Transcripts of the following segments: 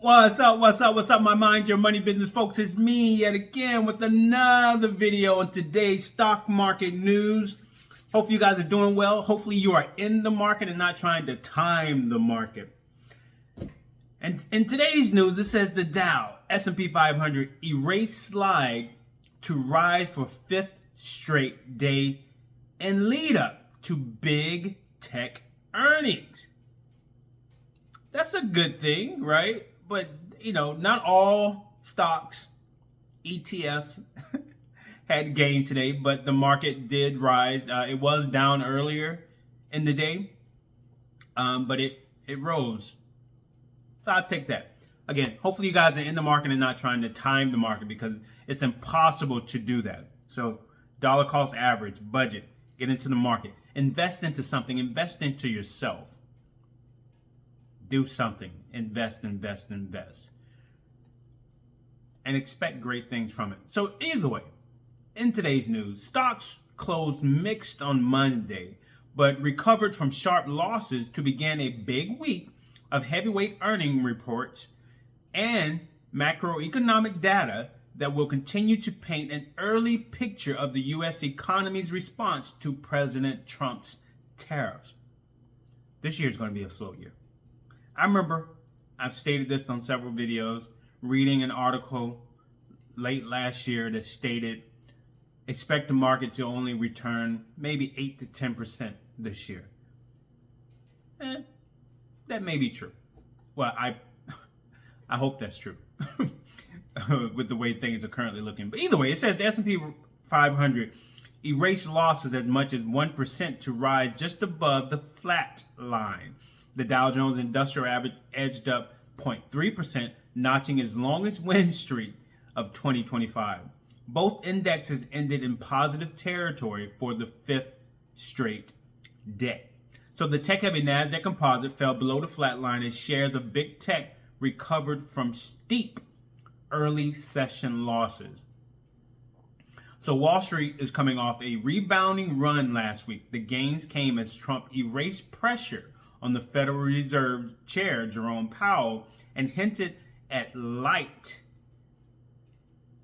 What's up? What's up? What's up, my mind your money business folks? It's me yet again with another video on today's stock market news. Hope you guys are doing well. Hopefully you are in the market and not trying to time the market. And in today's news, it says the Dow S&P 500 erased slide to rise for fifth straight day and lead up to big tech earnings. That's a good thing, right? But, not all stocks, ETFs, had gains today, but the market did rise. It was down earlier in the day, but it rose. So I'll take that. Again, hopefully you guys are in the market and not trying to time the market because it's impossible to do that. So dollar cost average, budget, get into the market, invest into something, invest into yourself. Do something, invest, and expect great things from it. So either way, in today's news, stocks closed mixed on Monday, but recovered from sharp losses to begin a big week of heavyweight earning reports and macroeconomic data that will continue to paint an early picture of the U.S. economy's response to President Trump's tariffs. This year is going to be a slow year. I remember I've stated this on several videos, reading an article late last year that stated expect the market to only return maybe 8 to 10% this year. That may be true. Well, I hope that's true with the way things are currently looking. But either way, it says the S&P 500 erased losses as much as 1% to rise just above the flat line. The Dow Jones Industrial Average edged up 0.3%, notching its longest win streak of 2025. Both indexes ended in positive territory for the fifth straight day. So the tech-heavy NASDAQ composite fell below the flat line as shares of big tech recovered from steep early session losses. So Wall Street is coming off a rebounding run last week. The gains came as Trump erased pressure on the Federal Reserve Chair, Jerome Powell, and hinted at light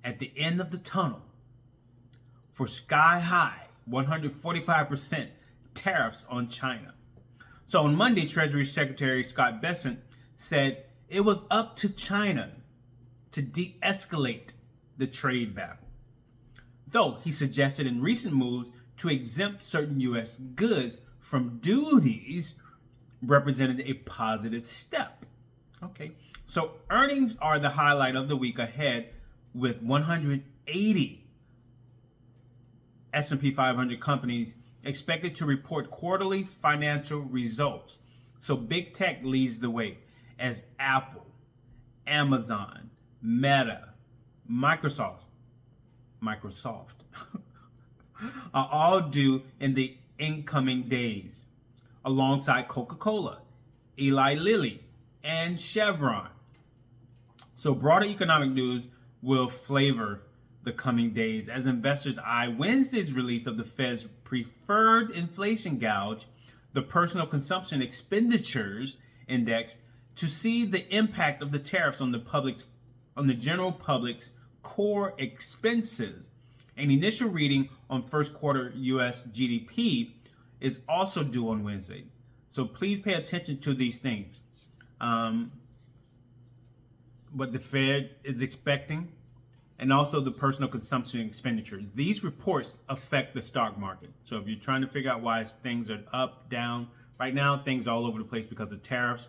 at the end of the tunnel for sky-high 145% tariffs on China. So on Monday, Treasury Secretary Scott Bessent said it was up to China to de-escalate the trade battle, though he suggested in recent moves to exempt certain U.S. goods from duties represented a positive step. Okay, so earnings are the highlight of the week ahead, with 180 S&P 500 companies expected to report quarterly financial results. So big tech leads the way as Apple, Amazon, Meta, Microsoft are all due in the incoming days, alongside Coca-Cola, Eli Lilly, and Chevron. So broader economic news will flavor the coming days as investors eye Wednesday's release of the Fed's preferred inflation gauge, the Personal Consumption Expenditures Index, to see the impact of the tariffs on the general public's core expenses. An initial reading on first quarter U.S. GDP is also due on Wednesday. So please pay attention to these things. What the Fed is expecting, and also the personal consumption expenditures. These reports affect the stock market. So if you're trying to figure out why things are up, down, right now things are all over the place because of tariffs.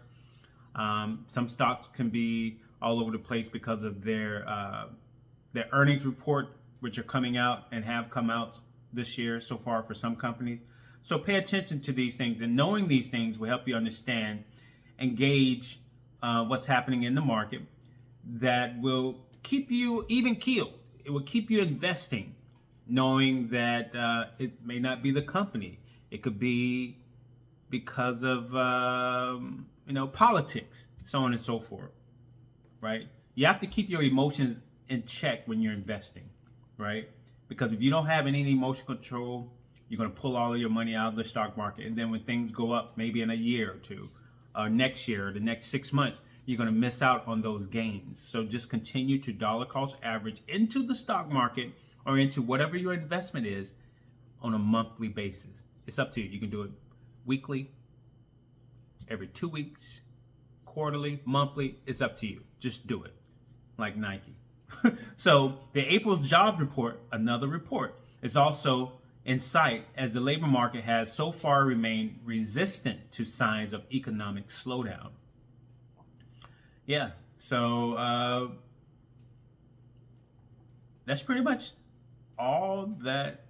Some stocks can be all over the place because of their earnings report, which are coming out and have come out this year so far for some companies. So pay attention to these things, and knowing these things will help you understand and gauge what's happening in the market. That will keep you even keeled. It will keep you investing, knowing that it may not be the company. It could be because of politics, so on and so forth, right? You have to keep your emotions in check when you're investing, right? Because if you don't have any emotional control, you're going to pull all of your money out of the stock market. And then when things go up, maybe in a year or two, next year, or the next 6 months, you're going to miss out on those gains. So just continue to dollar cost average into the stock market or into whatever your investment is on a monthly basis. It's up to you. You can do it weekly, every 2 weeks, quarterly, monthly. It's up to you. Just do it, like Nike. So the April jobs report, another report, is also in sight as the labor market has so far remained resistant to signs of economic slowdown. Yeah, so that's pretty much all that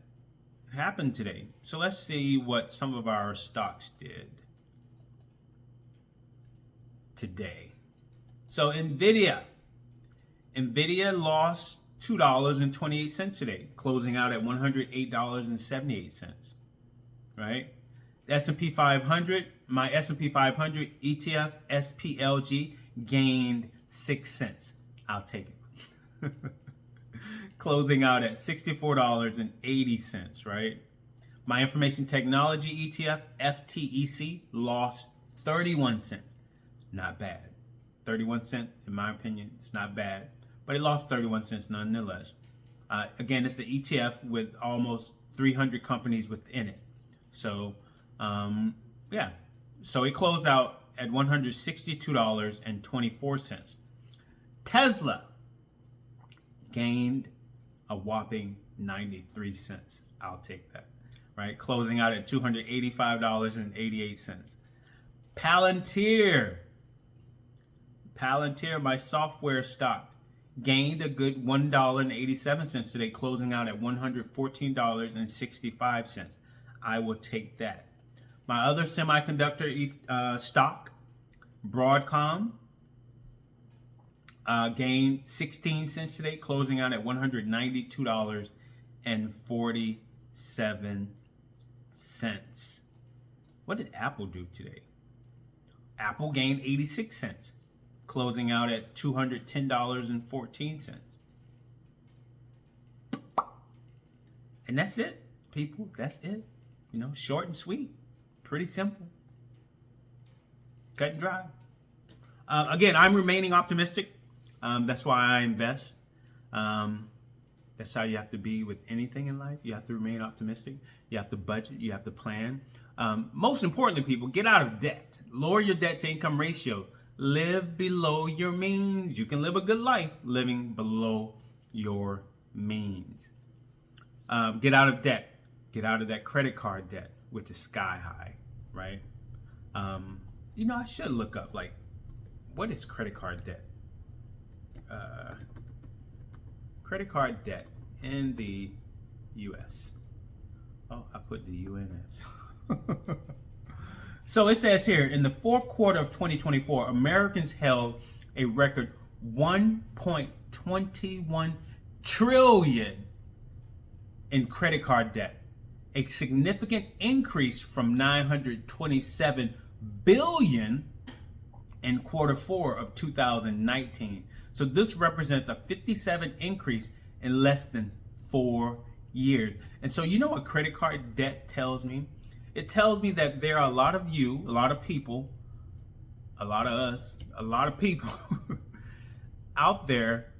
happened today. So let's see what some of our stocks did today. So Nvidia lost $2.28 today, closing out at $108.78. Right? The S&P 500, my S&P 500 ETF SPLG gained 6 cents. I'll take it. Closing out at $64.80, right? My information technology ETF FTEC lost 31 cents. Not bad. 31 cents, in my opinion, it's not bad. But it lost 31 cents nonetheless. Again, it's the ETF with almost 300 companies within it. So, yeah. So it closed out at $162.24. Tesla gained a whopping 93 cents. I'll take that. Right? Closing out at $285.88. Palantir, my software stock, gained a good $1.87 today, closing out at $114.65. I will take that. My other semiconductor stock, Broadcom, gained 16 cents today, closing out at $192.47. What did Apple do today? Apple gained 86 cents, closing out at $210.14. And that's it, people. That's it. You know, short and sweet. Pretty simple. Cut and dry. Again, I'm remaining optimistic. That's why I invest. That's how you have to be with anything in life. You have to remain optimistic. You have to budget. You have to plan. Most importantly, people, get out of debt. Lower your debt to income ratio. Live below your means. You can live a good life living below your means. Get out of debt. Get out of that credit card debt, which is sky high, right? You know, I should look up, like, what is credit card debt? Credit card debt in the U.S. Oh, I put the UNS. So it says here, in the fourth quarter of 2024, Americans held a record $1.21 trillion in credit card debt, a significant increase from $927 billion in quarter four of 2019. So this represents a 57% increase in less than 4 years. And so you know what credit card debt tells me? It tells me that there are a lot of you, a lot of people, a lot of us, a lot of people out there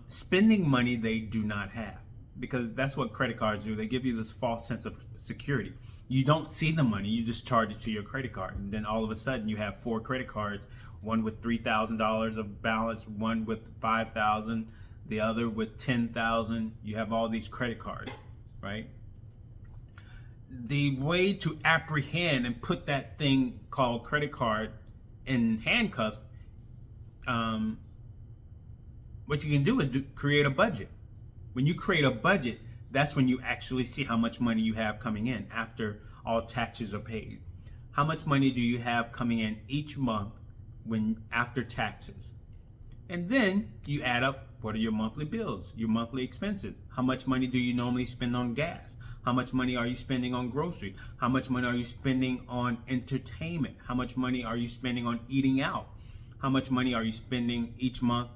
spending money they do not have. Because that's what credit cards do. They give you this false sense of security. You don't see the money, you just charge it to your credit card. And then all of a sudden you have 4 credit cards, one with $3,000 of balance, one with $5,000, the other with $10,000. You have all these credit cards, right? The way to apprehend and put that thing called credit card in handcuffs, what you can do is create a budget. When you create a budget, that's when you actually see how much money you have coming in after all taxes are paid. How much money do you have coming in each month when after taxes? And then you add up, what are your monthly bills, your monthly expenses? How much money do you normally spend on gas? How much money are you spending on groceries? How much money are you spending on entertainment? How much money are you spending on eating out? How much money are you spending each month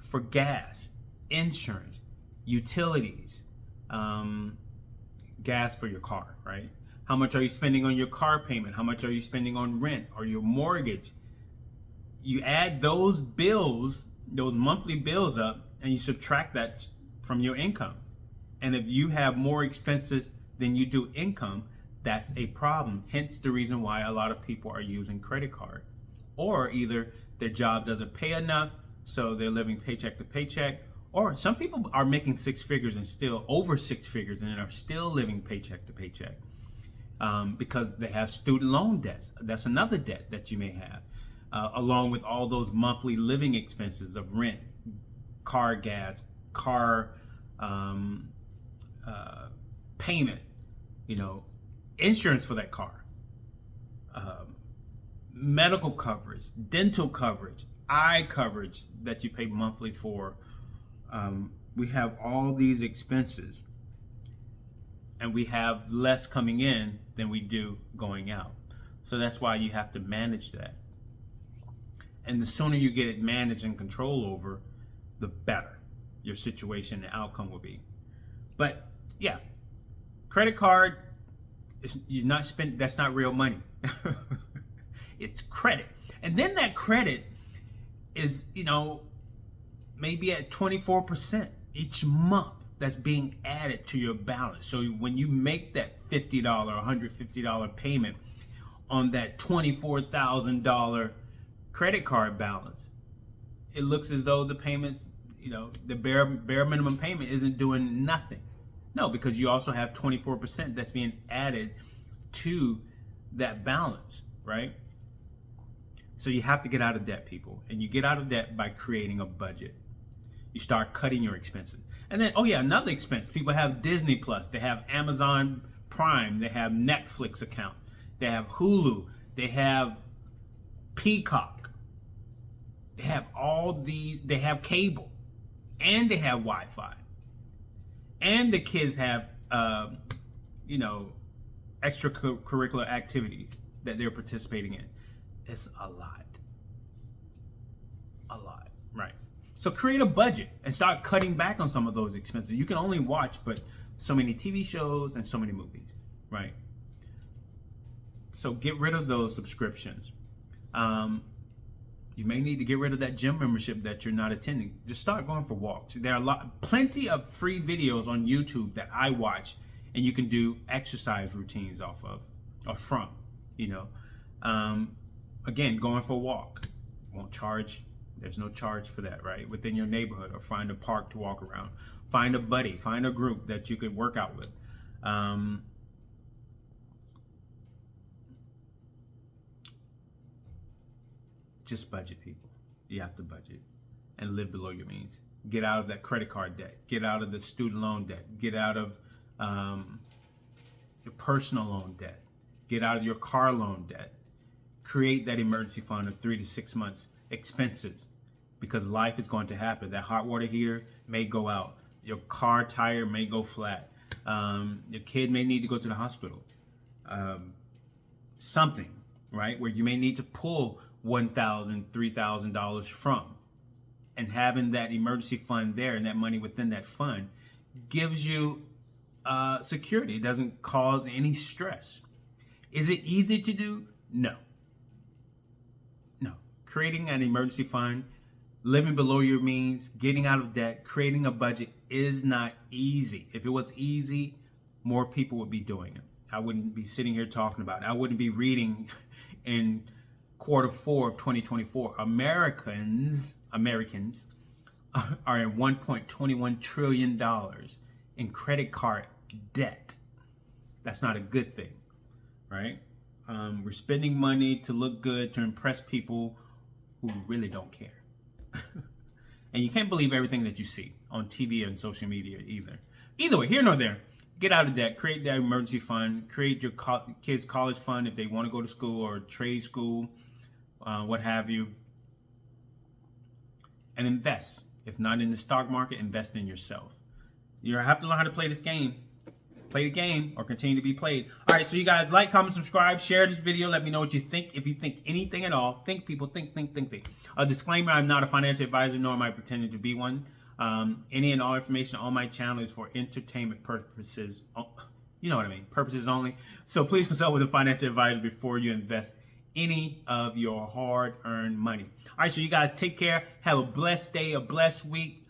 for gas, insurance, utilities, gas for your car, right? How much are you spending on your car payment? How much are you spending on rent or your mortgage? you add those bills, those monthly bills up, and you subtract that from your income. And if you have more expenses than you do income, that's a problem. Hence the reason why a lot of people are using credit card. Or either their job doesn't pay enough, so they're living paycheck to paycheck. Or some people are making six figures and still over six figures and are still living paycheck to paycheck because they have student loan debts. That's another debt that you may have, along with all those monthly living expenses of rent, car gas, car payment, insurance for that car, medical coverage, dental coverage, eye coverage that you pay monthly for. We have all these expenses, and we have less coming in than we do going out. So that's why you have to manage that. And the sooner you get it managed and control over, the better your situation and outcome will be. But yeah, credit card is you're not spend. That's not real money. It's credit, and then that credit is maybe at 24% each month that's being added to your balance. So when you make that $50, $150 payment on that $24,000 credit card balance, it looks as though the payments, the bare minimum payment isn't doing nothing. No, because you also have 24% that's being added to that balance, right? So you have to get out of debt, people. And you get out of debt by creating a budget. You start cutting your expenses. And then, another expense. People have Disney Plus. They have Amazon Prime. They have Netflix account. They have Hulu. They have Peacock. They have all these. They have cable. And they have Wi-Fi. And the kids have, extracurricular activities that they're participating in. It's a lot. Right? So create a budget and start cutting back on some of those expenses. You can only watch but so many TV shows and so many movies, right? So get rid of those subscriptions. You may need to get rid of that gym membership that you're not attending. Just start going for walks. There are plenty of free videos on YouTube that I watch, and you can do exercise routines off of or from. Again, going for a walk won't charge. There's no charge for that, right? Within your neighborhood, or find a park to walk around. Find a buddy, find a group that you could work out with. Just budget, people. You have to budget and live below your means. Get out of that credit card debt. Get out of the student loan debt. Get out of your personal loan debt. Get out of your car loan debt. Create that emergency fund of 3 to 6 months expenses, because life is going to happen. That hot water heater may go out. Your car tire may go flat. Your kid may need to go to the hospital. Something, right, where you may need to pull $1,000, $3,000 from. And having that emergency fund there and that money within that fund gives you security. It doesn't cause any stress. Is it easy to do? No. Creating an emergency fund, living below your means, getting out of debt, creating a budget is not easy. If it was easy, more people would be doing it. I wouldn't be sitting here talking about it. I wouldn't be reading in Q4 of 2024, Americans are in $1.21 trillion in credit card debt. That's not a good thing, right? We're spending money to look good, to impress people who really don't care. And you can't believe everything that you see on TV and social media either. Either way, here nor there, get out of debt, create that emergency fund, create your kids' college fund if they want to go to school or trade school, what have you, and invest. If not in the stock market, invest in yourself. You have to learn how to play this game. Play the game or continue to be played. All right, so you guys like, comment, subscribe, share this video. Let me know what you think. If you think anything at all, think, people, think. A disclaimer, I'm not a financial advisor, nor am I pretending to be one. Any and all information on my channel is for entertainment purposes. You know what I mean, purposes only. So please consult with a financial advisor before you invest any of your hard-earned money. All right, so you guys take care. Have a blessed day, a blessed week.